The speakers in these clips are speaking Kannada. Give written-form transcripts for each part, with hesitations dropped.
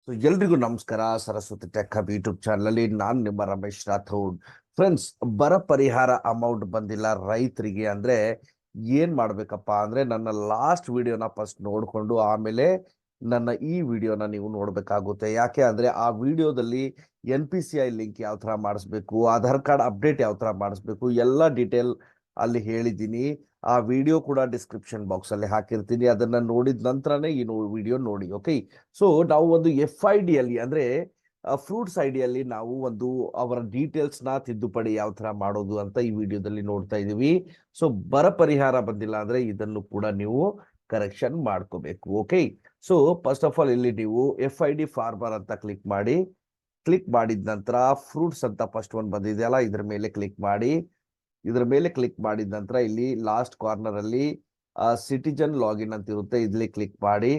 ಎಲ್ರಿಗೂ ನಮಸ್ಕಾರ. Saraswati tech hub YouTube channel ಅಲ್ಲಿ ನಾನು ನಿಮ್ಮ ರಮೇಶ್ ರಾಥೋಡ್. ಫ್ರೆಂಡ್ಸ್, ಬರ ಪರಿಹಾರ ಅಮೌಂಟ್ ಬಂದಿಲ್ಲ ರೈತರಿಗೆ ಅಂದ್ರೆ ಏನ್ ಮಾಡ್ಬೇಕಪ್ಪ ಅಂದ್ರೆ ನನ್ನ ಲಾಸ್ಟ್ ವಿಡಿಯೋನ ಫಸ್ಟ್ ನೋಡ್ಕೊಂಡು ಆಮೇಲೆ ನನ್ನ ಈ ವಿಡಿಯೋನ ನೀವು ನೋಡ್ಬೇಕಾಗುತ್ತೆ. ಯಾಕೆ ಅಂದ್ರೆ ಆ ವಿಡಿಯೋದಲ್ಲಿ NPCI ಲಿಂಕ್ ಯಾವ ತರ ಮಾಡಿಸ್ಬೇಕು, ಆಧಾರ್ ಕಾರ್ಡ್ ಅಪ್ಡೇಟ್ ಯಾವ ತರ ಮಾಡಿಸ್ಬೇಕು, ಎಲ್ಲ ಡೀಟೇಲ್ ಅಲ್ಲಿ ಹೇಳಿದ್ದೀನಿ. ಆ ವಿಡಿಯೋ ಕೂಡ ಡಿಸ್ಕ್ರಿಪ್ಷನ್ ಬಾಕ್ಸ್ ಅಲ್ಲಿ ಹಾಕಿರ್ತೀನಿ. ಅದನ್ನ ನೋಡಿದ ನಂತರನೇ ಈ ವಿಡಿಯೋ ನೋಡಿ. ಓಕೆ, ಸೊ ನಾವು ಒಂದು FID ಅಲ್ಲಿ ಅಂದ್ರೆ ಫ್ರೂಟ್ಸ್ ಐಡಿಯಲ್ಲಿ ನಾವು ಒಂದು ಅವರ ಡೀಟೇಲ್ಸ್ ನ ತಿದ್ದುಪಡಿ ಯಾವ ತರ ಮಾಡೋದು ಅಂತ ಈ ವಿಡಿಯೋದಲ್ಲಿ ನೋಡ್ತಾ ಇದೀವಿ. ಸೊ ಬರ ಪರಿಹಾರ ಬಂದಿಲ್ಲ ಅಂದ್ರೆ ಇದನ್ನು ಕೂಡ ನೀವು ಕರೆಕ್ಷನ್ ಮಾಡ್ಕೋಬೇಕು. Okay, so first of all ಇಲ್ಲಿ ನೀವು FID ಫಾರ್ಮರ್ ಅಂತ ಕ್ಲಿಕ್ ಮಾಡಿ. ಕ್ಲಿಕ್ ಮಾಡಿದ ನಂತರ ಫ್ರೂಟ್ಸ್ ಅಂತ ಫಸ್ಟ್ ಒಂದು ಬಂದಿದೆಯಲ್ಲ, ಇದ್ರ ಮೇಲೆ ಕ್ಲಿಕ್ ಮಾಡಿ. ಇದ್ರ ಮೇಲೆ ಕ್ಲಿಕ್ ಮಾಡಿದ ನಂತರ ಇಲ್ಲಿ ಲಾಸ್ಟ್ ಕಾರ್ನರ್ ಅಲ್ಲಿ ಸಿಟಿಜನ್ ಲಾಗಿನ್ ಅಂತ ಇರುತ್ತೆ, ಇಲ್ಲಿ ಕ್ಲಿಕ್ ಮಾಡಿ.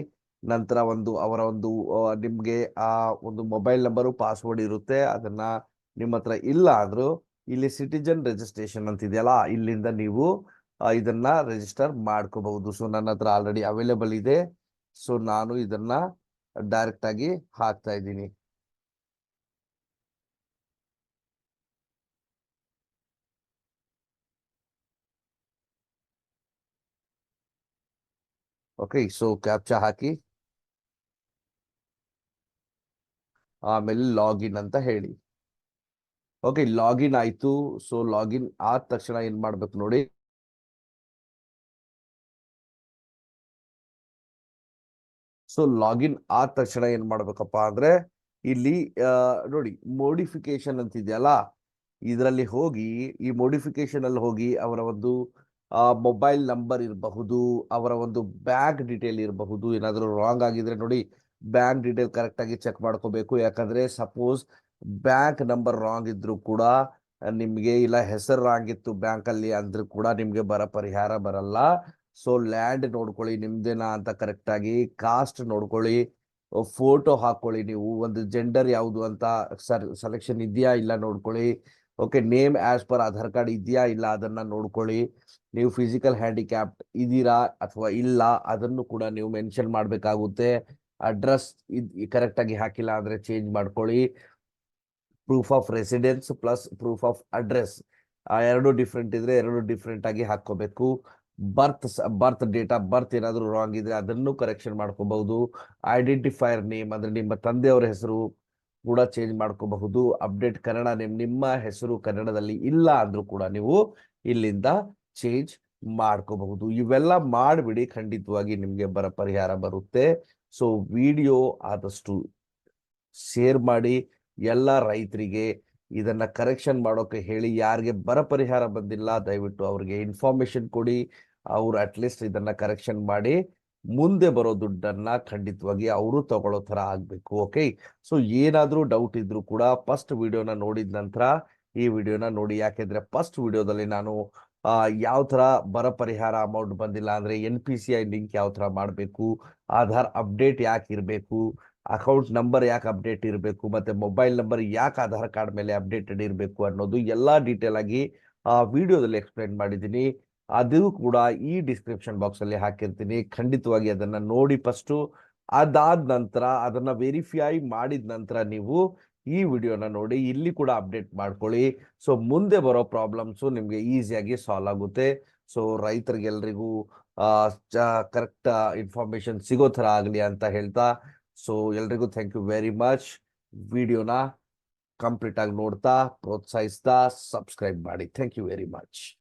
ನಂತರ ಅವರ ನಿಮ್ಗೆ ಆ ಒಂದು ಮೊಬೈಲ್ ನಂಬರು ಪಾಸ್ವರ್ಡ್ ಇರುತ್ತೆ. ಅದನ್ನ ನಿಮ್ಮ ಹತ್ರ ಇಲ್ಲ ಅಂದ್ರು ಇಲ್ಲಿ ಸಿಟಿಜನ್ ರಿಜಿಸ್ಟ್ರೇಷನ್ ಅಂತ ಇದೆಯಲ್ಲ, ಇಲ್ಲಿಂದ ನೀವು ಇದನ್ನ ರಿಜಿಸ್ಟರ್ ಮಾಡ್ಕೋಬಹುದು. ಸೊ ನನ್ನ ಹತ್ರ ಆಲ್ರೆಡಿ ಅವೈಲೇಬಲ್ ಇದೆ. ಸೊ ನಾನು ಇದನ್ನ ಡೈರೆಕ್ಟ್ ಆಗಿ ಹಾಕ್ತಾ ಇದ್ದೀನಿ. ಓಕೆ, ಸೊ ಕ್ಯಾಪ್ಚಾ ಹಾಕಿ ಆಮೇಲೆ ಲಾಗಿನ್ ಅಂತ ಹೇಳಿ. ಓಕೆ, ಲಾಗಿನ್ ಆಯ್ತು. ಸೊ ಲಾಗಿನ್ ಆದ ತಕ್ಷಣ ಏನ್ ಮಾಡ್ಬೇಕು ನೋಡಿ. ಸೊ ಲಾಗಿನ್ ಆದ ತಕ್ಷಣ ಏನ್ ಮಾಡ್ಬೇಕಪ್ಪ ಅಂದ್ರೆ ಇಲ್ಲಿ ನೋಡಿ ಮೋಡಿಫಿಕೇಶನ್ ಅಂತ ಇದೆಯಲ್ಲ, ಇದರಲ್ಲಿ ಹೋಗಿ ಈ ಮೋಡಿಫಿಕೇಶನ್ ಅಲ್ಲಿ ಹೋಗಿ ಅವರ ಒಂದು ಮೊಬೈಲ್ ನಂಬರ್ ಇರಬಹುದು, ಅವರ ಒಂದು ಬ್ಯಾಂಕ್ ಡೀಟೇಲ್ ಇರಬಹುದು. ಏನಾದರೂ ರಾಂಗ್ ಆಗಿದ್ರೆ ನೋಡಿ, ಬ್ಯಾಂಕ್ ಡೀಟೇಲ್ ಕರೆಕ್ಟ್ ಆಗಿ ಚೆಕ್ ಮಾಡ್ಕೋಬೇಕು. ಯಾಕಂದ್ರೆ ಸಪೋಸ್ ಬ್ಯಾಂಕ್ ನಂಬರ್ ರಾಂಗ್ ಇದ್ರು ಕೂಡ ನಿಮ್ಗೆ, ಇಲ್ಲ ಹೆಸರು ರಾಂಗ್ ಇತ್ತು ಬ್ಯಾಂಕ್ ಅಲ್ಲಿ ಅಂದ್ರೂ ಕೂಡ ನಿಮ್ಗೆ ಬರ ಪರಿಹಾರ ಬರಲ್ಲ. ಸೊ ಲ್ಯಾಂಡ್ ನೋಡ್ಕೊಳ್ಳಿ ನಿಮ್ದೇನಾ ಅಂತ ಕರೆಕ್ಟ್ ಆಗಿ, ಕಾಸ್ಟ್ ನೋಡ್ಕೊಳ್ಳಿ, ಫೋಟೋ ಹಾಕೊಳ್ಳಿ, ನೀವು ಒಂದು ಜೆಂಡರ್ ಯಾವುದು ಅಂತ ಸೆಲೆಕ್ಷನ್ ಇದೆಯಾ ಇಲ್ಲ ನೋಡ್ಕೊಳ್ಳಿ. Okay, name as per Aadhaar card ಇದೆಯಾ ಇಲ್ಲ ಅದನ್ನ ನೋಡ್ಕೊಳ್ಳಿ. ನೀವು ಫಿಸಿಕಲ್ ಹ್ಯಾಂಡಿಕ್ಯಾಪ್ಟ್ ಇದೀರಾ ಅಥವಾ ಇಲ್ಲ ಅದನ್ನು ಕೂಡ ನೀವು ಮೆನ್ಷನ್ ಮಾಡಬೇಕಾಗುತ್ತೆ. ಅಡ್ರೆಸ್ ಕರೆಕ್ಟ್ ಆಗಿ ಹಾಕಿಲ್ಲ ಅಂದ್ರೆ ಚೇಂಜ್ ಮಾಡ್ಕೊಳ್ಳಿ. Proof of residence plus proof of address ಎರಡು ಡಿಫ್ರೆಂಟ್ ಇದ್ರೆ ಎರಡು ಡಿಫ್ರೆಂಟ್ ಆಗಿ ಹಾಕೋಬೇಕು. ಬರ್ತ್ ಡೇಟ್ ಆಫ್ ಬರ್ತ್ ಏನಾದರೂ ರಾಂಗ್ ಇದ್ರೆ ಅದನ್ನು ಕರೆಕ್ಷನ್ ಮಾಡ್ಕೋಬಹುದು. ಐಡೆಂಟಿಫೈಯರ್ ನೇಮ್ ಅಂದ್ರೆ ನಿಮ್ಮ ತಂದೆಯವರ ಹೆಸರು ಕೂಡ ಚೇಂಜ್ ಮಾಡ್ಕೋಬಹುದು. ಅಪ್ಡೇಟ್ ಕನ್ನಡ ನೇಮ್, ನಿಮ್ಮ ಹೆಸರು ಕನ್ನಡದಲ್ಲಿ ಇಲ್ಲ ಅಂದ್ರೂ ಕೂಡ ನೀವು ಇಲ್ಲಿಂದ ಚೇಂಜ್ ಮಾಡ್ಕೋಬಹುದು. ಇವೆಲ್ಲ ಮಾಡಿಬಿಡಿ, ಖಂಡಿತವಾಗಿ ನಿಮ್ಗೆ ಬರ ಪರಿಹಾರ ಬರುತ್ತೆ. ಸೊ ವಿಡಿಯೋ ಆದಷ್ಟು ಶೇರ್ ಮಾಡಿ, ಎಲ್ಲ ರೈತರಿಗೆ ಇದನ್ನ ಕರೆಕ್ಷನ್ ಮಾಡೋಕೆ ಹೇಳಿ. ಯಾರಿಗೆ ಬರ ಪರಿಹಾರ ಬಂದಿಲ್ಲ ದಯವಿಟ್ಟು ಅವ್ರಿಗೆ ಇನ್ಫಾರ್ಮೇಶನ್ ಕೊಡಿ. ಅವರು ಅಟ್ಲೀಸ್ಟ್ ಇದನ್ನ ಕರೆಕ್ಷನ್ ಮಾಡಿ ಮುಂದೆ ಬರೋ ದುಡ್ಡನ್ನ ಖಂಡಿತವಾಗಿ ಅವರು ತಗೊಳ್ಳೋ ತರ ಆಗ್ಬೇಕು. ಓಕೆ, ಸೊ ಏನಾದ್ರೂ ಡೌಟ್ ಇದ್ರು ಕೂಡ ಫಸ್ಟ್ ವಿಡಿಯೋನ ನೋಡಿದ ನಂತರ ಈ ವಿಡಿಯೋನ ನೋಡಿ. ಯಾಕೆಂದ್ರೆ ಫಸ್ಟ್ ವಿಡಿಯೋದಲ್ಲಿ ನಾನು ಯಾವ ತರ ಬರ ಪರಿಹಾರ ಅಮೌಂಟ್ ಬಂದಿಲ್ಲ ಅಂದ್ರೆ NPCI ಲಿಂಕ್ ಯಾವ ತರ ಮಾಡಬೇಕು, ಆಧಾರ್ ಅಪ್ಡೇಟ್ ಯಾಕೆ ಇರಬೇಕು, ಅಕೌಂಟ್ ನಂಬರ್ ಯಾಕೆ ಅಪ್ಡೇಟ್ ಇರಬೇಕು, ಮತ್ತೆ ಮೊಬೈಲ್ ನಂಬರ್ ಯಾಕೆ ಆಧಾರ್ ಕಾರ್ಡ್ ಮೇಲೆ ಅಪ್ಡೇಟೆಡ್ ಇರಬೇಕು ಅನ್ನೋದು ಎಲ್ಲಾ ಡೀಟೇಲ್ ಆಗಿ ಆ ವಿಡಿಯೋದಲ್ಲಿ ಎಕ್ಸ್ಪ್ಲೈನ್ ಮಾಡಿದ್ದೀನಿ. ಅದು ಕೂಡ ಈ ಡಿಸ್ಕ್ರಿಪ್ಷನ್ ಬಾಕ್ಸ್ ಅಲ್ಲಿ ಹಾಕಿರ್ತೀನಿ. ಖಂಡಿತವಾಗಿ ಅದನ್ನ ನೋಡಿ ಫಸ್ಟ್. ಅದಾದ ನಂತರ ಅದನ್ನ ವೆರಿಫೈ ಮಾಡಿದ ನಂತರ ನೀವು ಈ ವಿಡಿಯೋನ ನೋಡಿ, ಇಲ್ಲಿ ಕೂಡ ಅಪ್ಡೇಟ್ ಮಾಡ್ಕೊಳ್ಳಿ. ಸೊ ಮುಂದೆ ಬರೋ ಪ್ರಾಬ್ಲಮ್ಸು ನಿಮ್ಗೆ ಈಸಿಯಾಗಿ ಸಾಲ್ವ್ ಆಗುತ್ತೆ. ಸೊ ರೈತರಿಗೆಲ್ರಿಗೂ ಕರೆಕ್ಟ್ ಇನ್ಫಾರ್ಮೇಶನ್ ಸಿಗೋ ತರ ಆಗಲಿ ಅಂತ ಹೇಳ್ತಾ, ಸೊ ಎಲ್ರಿಗೂ ಥ್ಯಾಂಕ್ ಯು ವೆರಿ ಮಚ್. ವಿಡಿಯೋನ ಕಂಪ್ಲೀಟ್ ಆಗಿ ನೋಡ್ತಾ ಪ್ರೋತ್ಸಾಹಿಸ್ತಾ ಸಬ್ಸ್ಕ್ರೈಬ್ ಮಾಡಿ. Thank you very much.